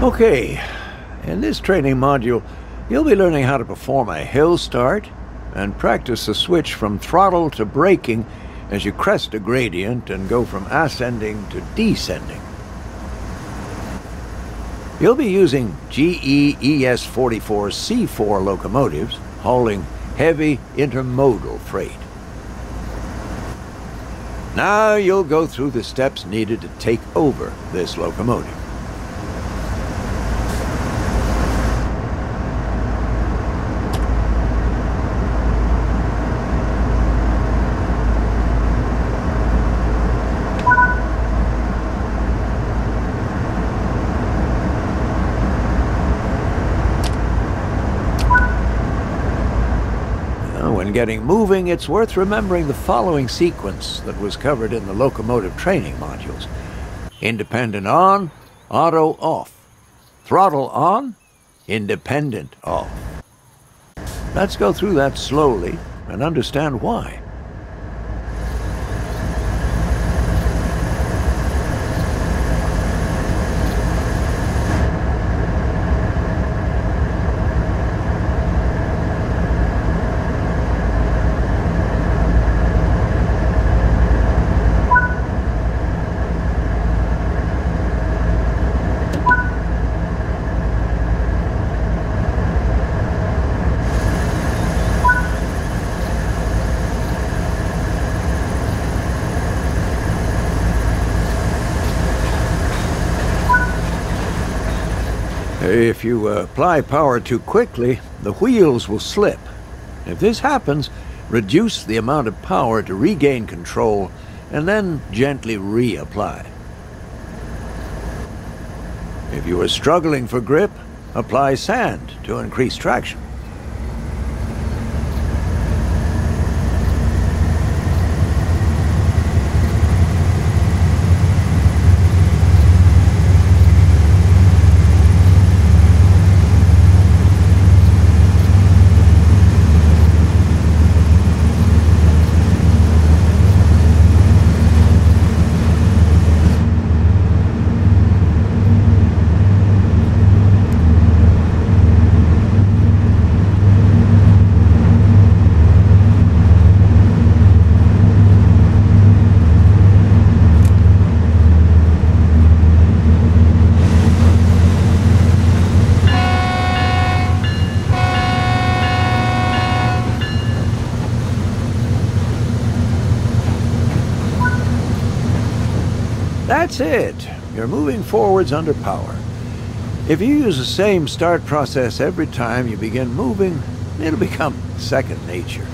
Okay, in this training module, you'll be learning how to perform a hill start and practice the switch from throttle to braking as you crest a gradient and go from ascending to descending. You'll be using GE ES44AC locomotives hauling heavy intermodal freight. Now you'll go through the steps needed to take over this locomotive. When getting moving, it's worth remembering the following sequence that was covered in the locomotive training modules. Independent on, auto off. Throttle on, independent off. Let's go through that slowly and understand why. If you apply power too quickly, the wheels will slip. If this happens, reduce the amount of power to regain control and then gently reapply. If you are struggling for grip, apply sand to increase traction. That's it. You're moving forwards under power. If you use the same start process every time you begin moving, it'll become second nature.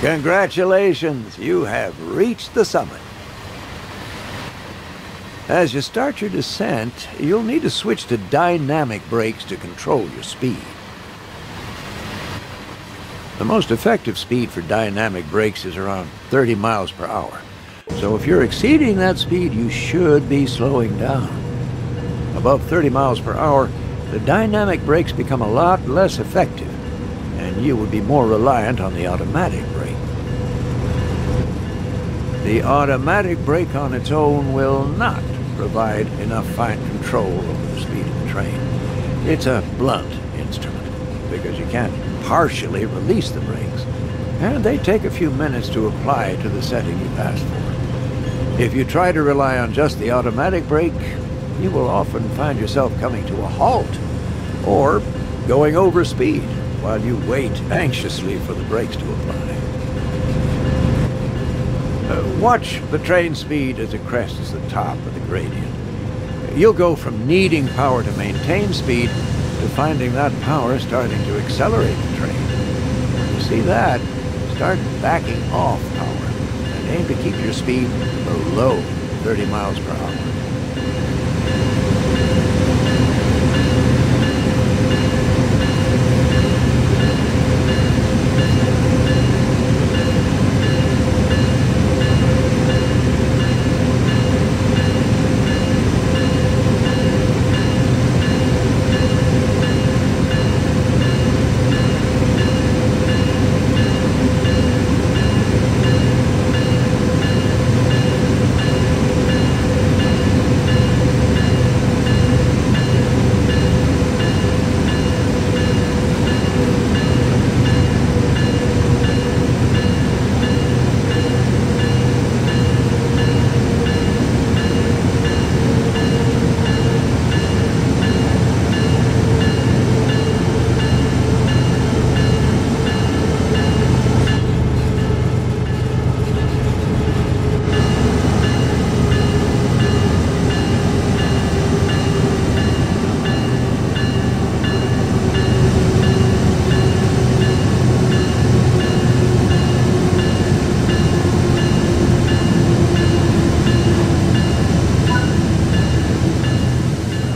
Congratulations, you have reached the summit. As you start your descent, you'll need to switch to dynamic brakes to control your speed. The most effective speed for dynamic brakes is around 30 miles per hour. So if you're exceeding that speed, you should be slowing down. Above 30 miles per hour, the dynamic brakes become a lot less effective, and you would be more reliant on the automatic brake. The automatic brake on its own will not provide enough fine control over the speed of the train. It's a blunt instrument, because you can't partially release the brakes, and they take a few minutes to apply to the setting you've asked for. If you try to rely on just the automatic brake, you will often find yourself coming to a halt, or going over speed while you wait anxiously for the brakes to apply. Watch the train speed as it crests the top of the gradient. You'll go from needing power to maintain speed to finding that power starting to accelerate the train. When you see that, start backing off power and aim to keep your speed below 30 miles per hour.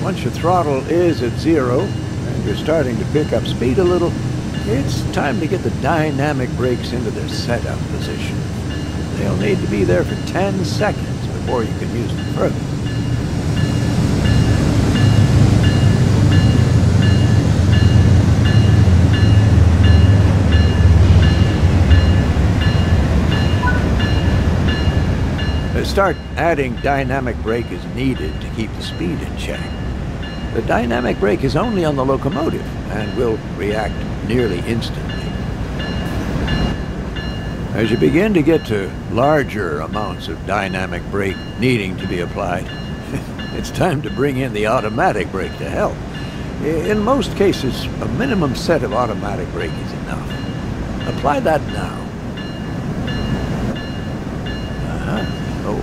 Once your throttle is at zero and you're starting to pick up speed a little, it's time to get the dynamic brakes into their setup position. They'll need to be there for 10 seconds before you can use them further. Start adding dynamic brake as needed to keep the speed in check. The dynamic brake is only on the locomotive and will react nearly instantly. As you begin to get to larger amounts of dynamic brake needing to be applied, it's time to bring in the automatic brake to help. In most cases, a minimum set of automatic brake is enough. Apply that now.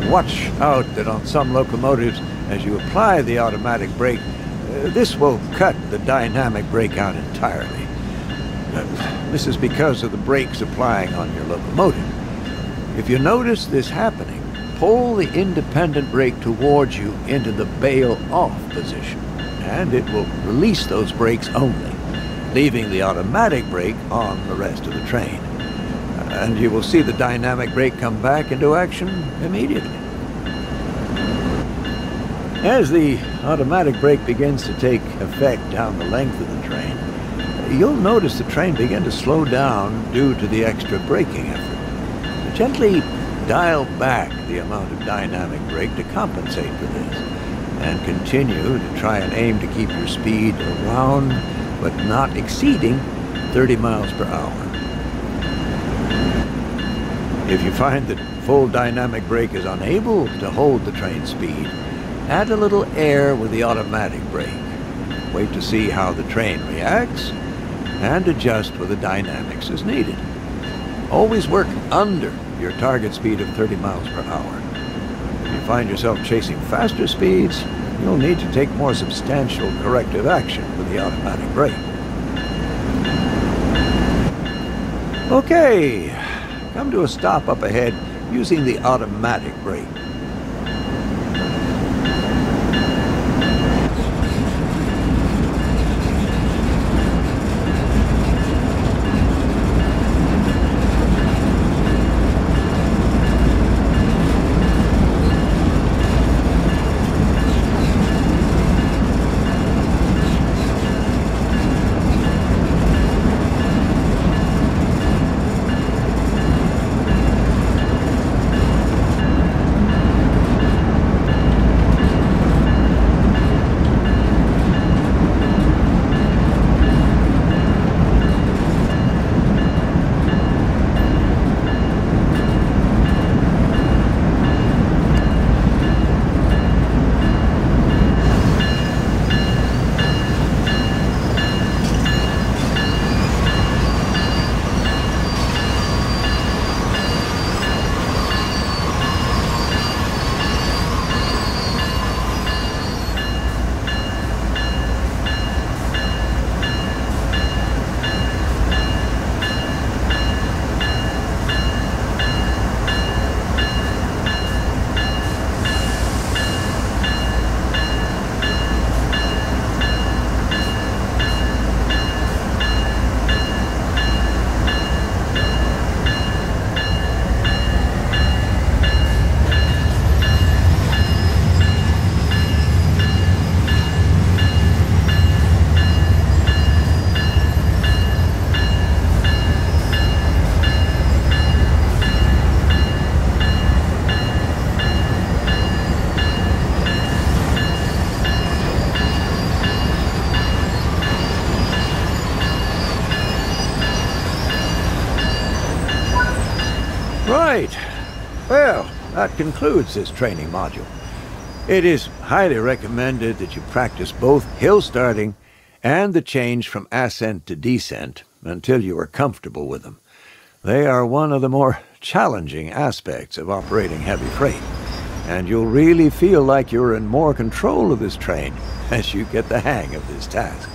Watch out that on some locomotives, as you apply the automatic brake, this will cut the dynamic brake out entirely. This is because of the brakes applying on your locomotive. If you notice this happening, pull the independent brake towards you into the bail-off position, and it will release those brakes only, leaving the automatic brake on the rest of the train. And you will see the dynamic brake come back into action immediately. As the automatic brake begins to take effect down the length of the train, you'll notice the train begin to slow down due to the extra braking effort. Gently dial back the amount of dynamic brake to compensate for this, and continue to try and aim to keep your speed around, but not exceeding 30 miles per hour. If you find that full dynamic brake is unable to hold the train speed, add a little air with the automatic brake. Wait to see how the train reacts, and adjust with the dynamics as needed. Always work under your target speed of 30 miles per hour. If you find yourself chasing faster speeds, you'll need to take more substantial corrective action with the automatic brake. Okay, come to a stop up ahead using the automatic brake. Right. Well, that concludes this training module. It is highly recommended that you practice both hill starting and the change from ascent to descent until you are comfortable with them. They are one of the more challenging aspects of operating heavy freight, and you'll really feel like you're in more control of this train as you get the hang of this task.